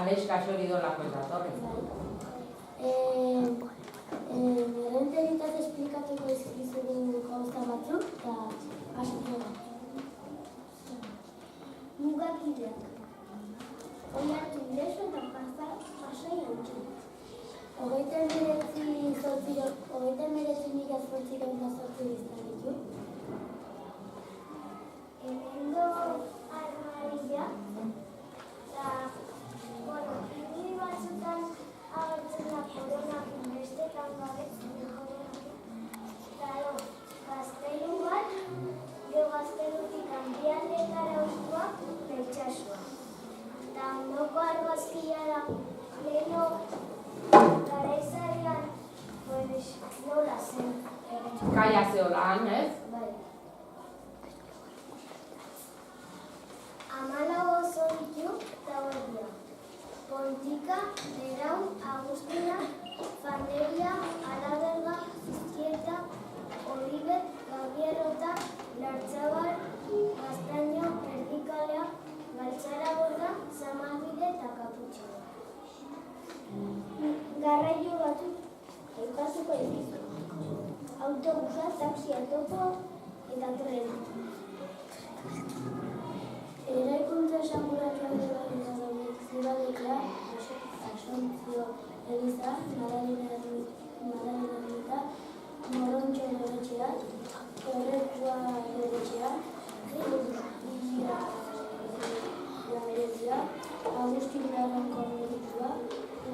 Aleix kaso eridolako ez datorri. Errenteritat esplikatuko izkizugu gauza batzuk, eta hasiko da. Mugakideak. Oiartu indeso eta pasai antxu. 29.808 biztan ditu. Hemengo armarilla, eta, ibili batzutan agertzen da koronak bestetan gabetzen koronak. Eta, gaztelu bat, gero gaztelutik handialdetara uztuak beltxasua. Eta ondoko argazkia da, leheno garaizarian, nola zen. Kaia zeolan, ez? Bai. 14 oso ditu eta hor dira. Pontika, Berau, Agustina, Fanderia, Alaberga, Zizkieta, Oliver, Gabierrota, Lartzabal, Gaztaino, Erdikalea, Galtzaraborda, Zamabide eta Kaputxo. Garraio batzuk eukatuko ditu. Autobusa, taxia, topo eta tren. Eraikuntza esanguratsuak Zibaldekea, Asuntzio Eliza, Madalena Ermita, Morontxo Loretxea, Horrekua Loretxea, Ilia Lamerezia, Agustin Laranko Loretxua,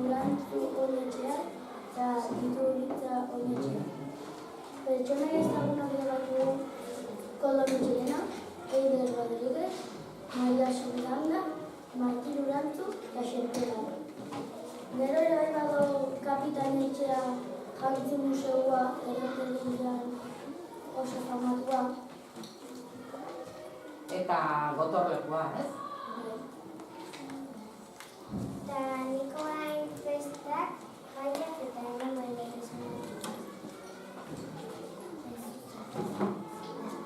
Urantzu Oletxea eta Ituritza Oletxea. Pertsona ezagunak grabatu Koldo Mitxelena, Eider Rodríguez, Maria Sundanda, Martin Urantzu eta Xerpela. Gero ere dago Kapitain Etxea Jantzi Museua Erreterian oso famatua. Eta gotorlekua, ez? Eta Nikoain festak, jaiak eta emanaldiak esan ditu.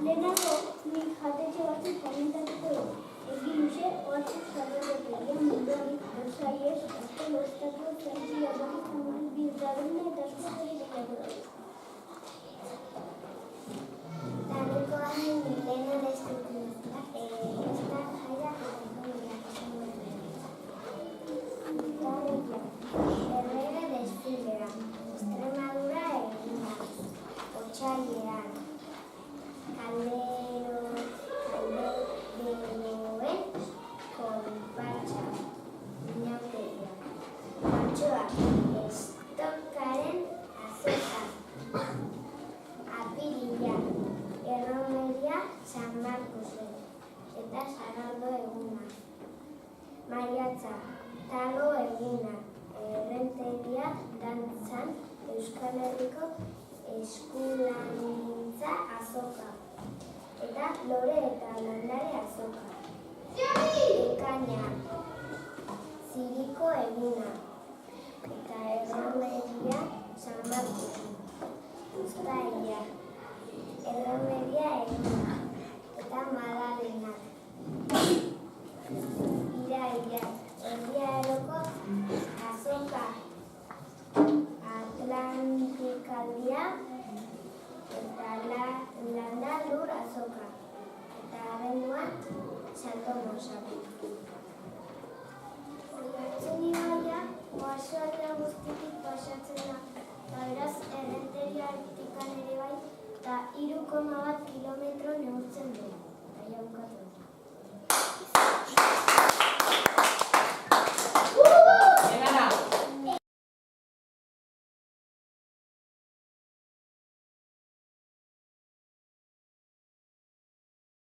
Lehenago, nik jatetxe batzuk komentatuko du. Egin luze, oatzuk zarrotek egin munduarik Versailles, Estelo Estatu, Frantzia, Bakizan, Bildaruna eta askotori dekatu dugu. Eta Nikoain lehena destrutzen festak, jaiak eta emanaldiak esan ditu. Herrera desfilera, Extremadura egina, Otsailean, Kalderoen konpartsa, inauteria, Mantxoak, Estokaren azoka, Apirila, Erromeria, San Marcosen, eta Sagardo eguna, Maiatza, Talo egina, Errenteria dantzan, Euskal Herriko eskulangintza azoka, eta lore eta landare azoka. Ekaina, Ziriko eguna, eta Erromeria San Marcos. Uztaila, Erromeria eguna, eta Madalenak. Iraila, Erdiaroko azoka, Atlantikaldia, eta Landa lur azoka, eta abenduan Santo Mosaku.